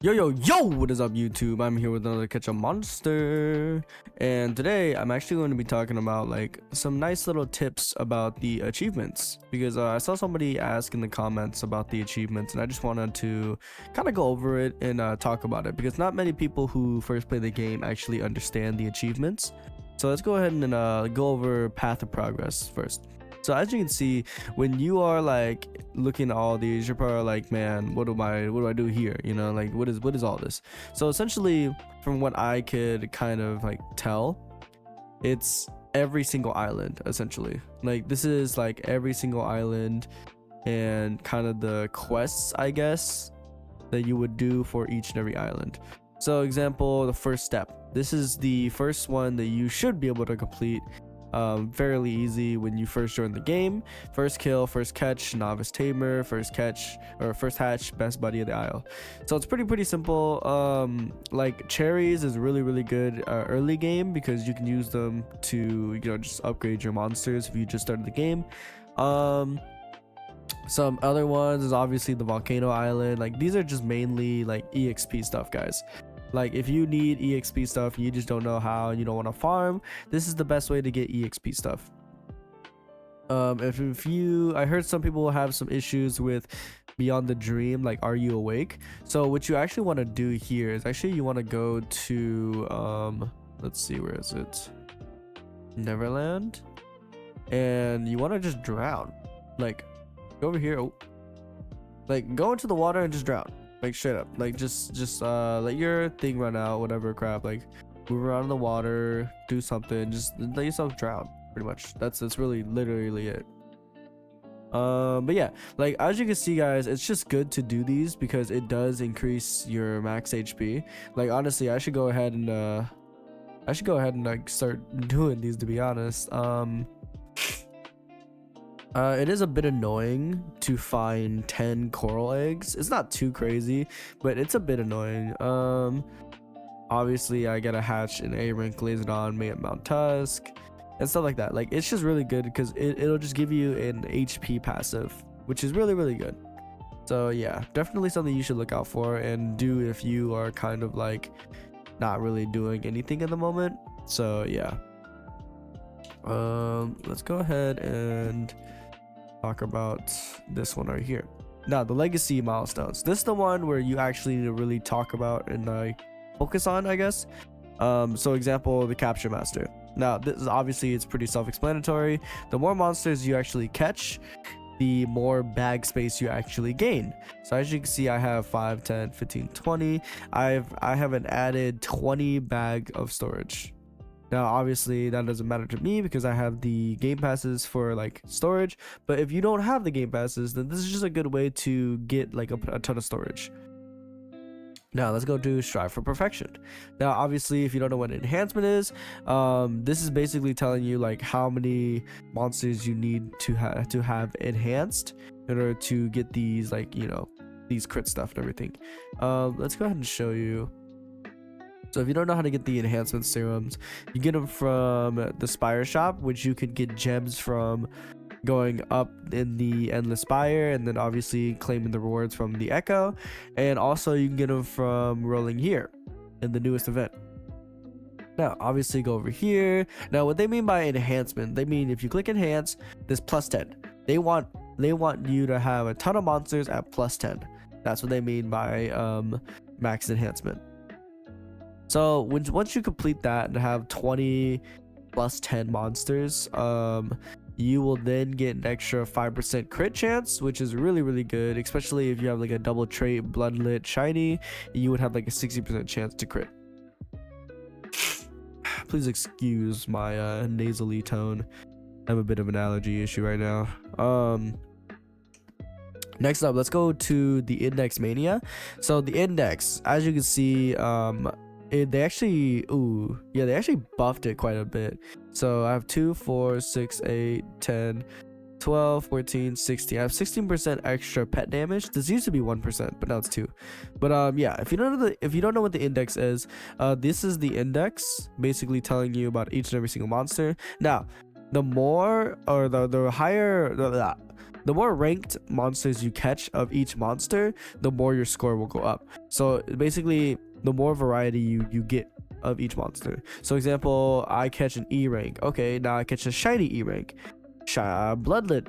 Yo, what is up YouTube? I'm here with another catch a monster, and today I'm actually going to be talking about like some nice little tips about the achievements, because I saw somebody ask in the comments about the achievements, and I just wanted to kind of go over it and talk about it, because not many people who first play the game actually understand the achievements. So let's go ahead and go over path of progress first. So as you can see, when you are like looking at all these, you're probably like, man, what do I do here? You know, like what is all this? So essentially, from what I could kind of like tell, it's every single island essentially. Like this is like every single island and kind of the quests, I guess, that you would do for each and every island. So example, the first step. This is the first one that you should be able to complete. Fairly easy when you first join the game. First kill, first catch, novice tamer, first catch or first hatch, best buddy of the isle. So it's pretty simple. Like cherries is really good early game, because you can use them to just upgrade your monsters if you just started the game. Some other ones is obviously the volcano island. Like these are just mainly like EXP stuff, guys. Like if you need EXP stuff and you just don't know how and you don't want to farm, this is the best way to get EXP stuff. If you, I heard some people have some issues with Beyond the Dream, like Are You Awake? So what you actually want to do here is actually you want to go to let's see, where is it? Neverland. And you want to just drown. Like go over here. Oh, like go into the water and just drown. Like straight up, like just let your thing run out, whatever crap. Like move around in the water, do something, just let yourself drown. Pretty much, that's really literally it. But yeah, like as you can see, guys, it's just good to do these because it does increase your max HP. Like honestly, I should go ahead and like start doing these, to be honest. It is a bit annoying to find 10 coral eggs. It's not too crazy, but it's a bit annoying. Obviously I gotta hatch an A rank Glazodon made at Mount Tusk and stuff like that. Like it's just really good because it'll just give you an HP passive, which is really good. So yeah, definitely something you should look out for and do if you are kind of like not really doing anything at the moment. So yeah, let's go ahead and talk about this one right here. Now the legacy milestones. This is the one where you actually need to really talk about and focus on, I guess. So example, the capture master. Now this is obviously, it's pretty self-explanatory. The more monsters you actually catch, the more bag space you actually gain. So as you can see, I have 5, 10, 15, 20. I have an added 20 bag of storage. Now obviously that doesn't matter to me because I have the game passes for like storage, but if you don't have the game passes, then this is just a good way to get like a ton of storage. Now let's go to strive for perfection. Now obviously, if you don't know what enhancement is, this is basically telling you like how many monsters you need to have enhanced in order to get these, like, these crit stuff and everything. Let's go ahead and show you. So if you don't know how to get the enhancement serums, you get them from the Spire shop, which you can get gems from going up in the endless spire, and then obviously claiming the rewards from the echo, and also you can get them from rolling here in the newest event. Now obviously go over here. Now what they mean by enhancement, they mean if you click enhance, this plus 10. They want you to have a ton of monsters at plus 10. That's what they mean by max enhancement. So once you complete that and have 20 plus 10 monsters, you will then get an extra 5% crit chance, which is really good, especially if you have like a double trait bloodlit shiny. You would have like a 60% chance to crit. Please excuse my nasally tone. I have a bit of an allergy issue right now. Next up, let's go to the index mania. So the index, as you can see, they actually buffed it quite a bit. So I have 2, 4, 6, 8, 10, 12, 14, 16. I have 16% extra pet damage. This used to be 1%, but now it's 2. But yeah, if you don't know what the index is, this is the index, basically telling you about each and every single monster. Now the more, or the higher, the more ranked monsters you catch of each monster, the more your score will go up. So basically, the more variety you get of each monster. So example, I catch an E rank. Okay, now I catch a shiny E rank, bloodlet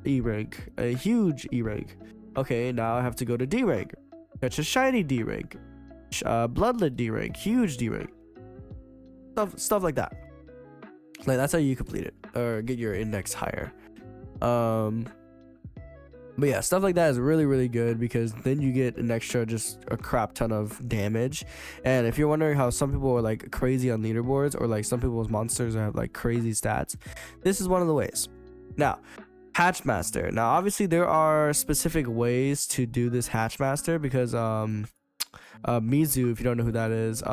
E rank, a huge E rank. Okay, now I have to go to D rank, catch a shiny D rank, bloodlet D rank, huge D rank, stuff like that. Like that's how you complete it or get your index higher. But yeah, stuff like that is really good because then you get an extra, just a crap ton of damage. And if you're wondering how some people are like crazy on leaderboards, or like some people's monsters have like crazy stats, this is one of the ways. Now, Hatchmaster. Now obviously there are specific ways to do this Hatchmaster because Mizu, if you don't know who that is,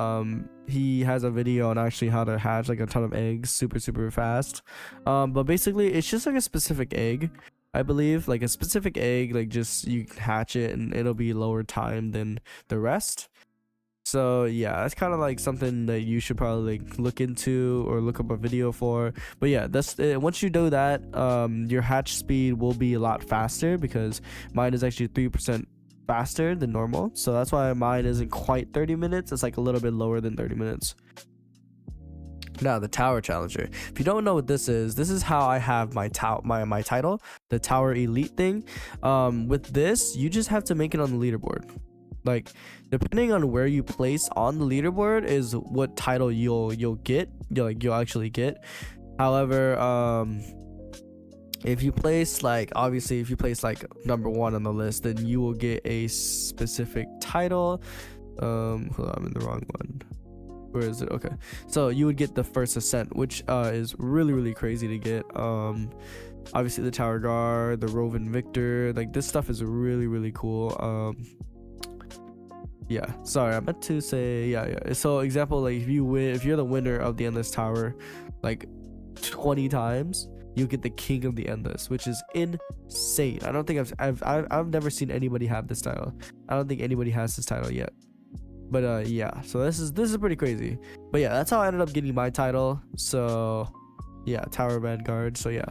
he has a video on actually how to hatch like a ton of eggs super fast. But basically it's just like a specific egg, I believe, like a specific egg, like just you can hatch it and it'll be lower time than the rest. So yeah, that's kind of like something that you should probably like look into or look up a video for. But yeah, that's once you do that, your hatch speed will be a lot faster because mine is actually 3% faster than normal. So that's why mine isn't quite 30 minutes. It's like a little bit lower than 30 minutes. Now, the Tower Challenger. If you don't know what this is how I have my title, the Tower Elite thing. With this, you just have to make it on the leaderboard. Like, depending on where you place on the leaderboard is what title you'll actually get. However, if you place like number 1 on the list, then you will get a specific title. Hold on, I'm in the wrong one. Where is it? Okay, so you would get the First Ascent, which is really crazy to get. Obviously the Tower Guard, the Roving Victor, like this stuff is really cool. Yeah, sorry, I meant to say yeah. So example, like if you're the winner of the Endless Tower like 20 times, you get the King of the Endless, which is insane. I don't think I've never seen anybody have this title. I don't think anybody has this title yet. But yeah, so this is pretty crazy. But yeah, that's how I ended up getting my title. So yeah, Tower Vanguard. So yeah,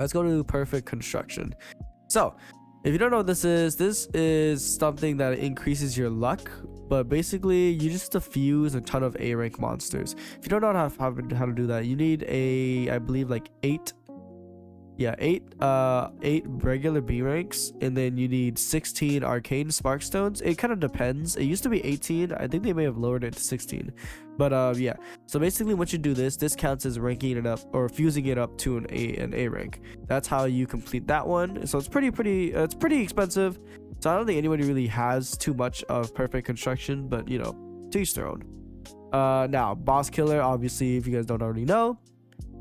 let's go to Perfect Construction. So if you don't know what this is something that increases your luck. But basically, you just have to fuse a ton of A rank monsters. If you don't know how to do that, you need I believe like 8 regular B ranks, and then you need 16 arcane sparkstones. It kind of depends. It used to be 18. I think they may have lowered it to 16. But yeah, so basically once you do this counts as ranking it up or fusing it up to an A rank. That's how you complete that one. So it's pretty expensive. So I don't think anybody really has too much of Perfect Construction, but you know, to each their own. Now Boss Killer, obviously, if you guys don't already know,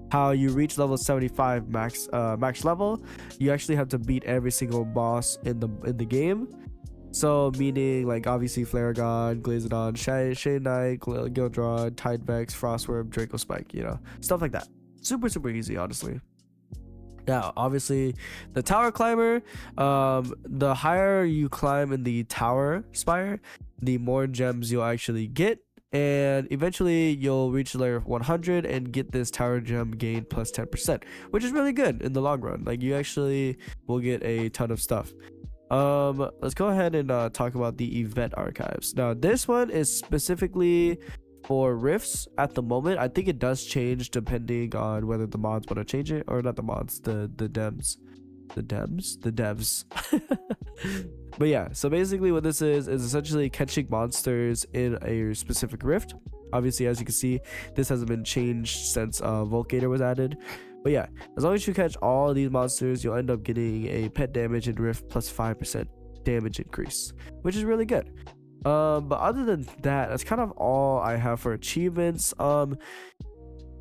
how you reach level 75 max level, you actually have to beat every single boss in the game. So meaning like obviously Flaregon, Glazodon, Shade Knight, Gildrod, Tidevex, Frostworm, Draco Spike, you know, stuff like that. Super easy, honestly. Now obviously the Tower Climber, the higher you climb in the tower spire, the more gems you'll actually get. And eventually you'll reach layer 100 and get this tower gem gain plus 10%, which is really good in the long run. Like you actually will get a ton of stuff. Let's go ahead and talk about the event archives. Now this one is specifically for rifts at the moment. I think it does change depending on whether the mods want to change it, or not the mods, the devs. But yeah, so basically what this is essentially catching monsters in a specific rift. Obviously, as you can see, this hasn't been changed since Volcator was added. But yeah, as long as you catch all of these monsters, you'll end up getting a pet damage in rift plus 5% damage increase, which is really good. But other than that, that's kind of all I have for achievements.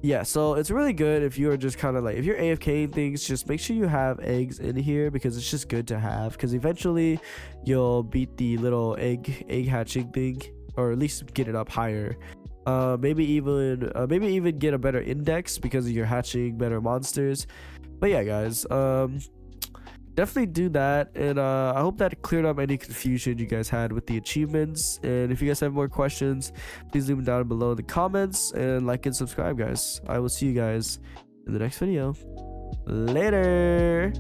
Yeah, so it's really good if you're just kind of like, if you're AFKing things, just make sure you have eggs in here because it's just good to have, because eventually you'll beat the little egg hatching thing, or at least get it up higher. Maybe even get a better index because you're hatching better monsters. But yeah, guys, definitely do that, and I hope that cleared up any confusion you guys had with the achievements. And if you guys have more questions, please leave them down below in the comments, and like and subscribe, guys. I will see you guys in the next video. Later.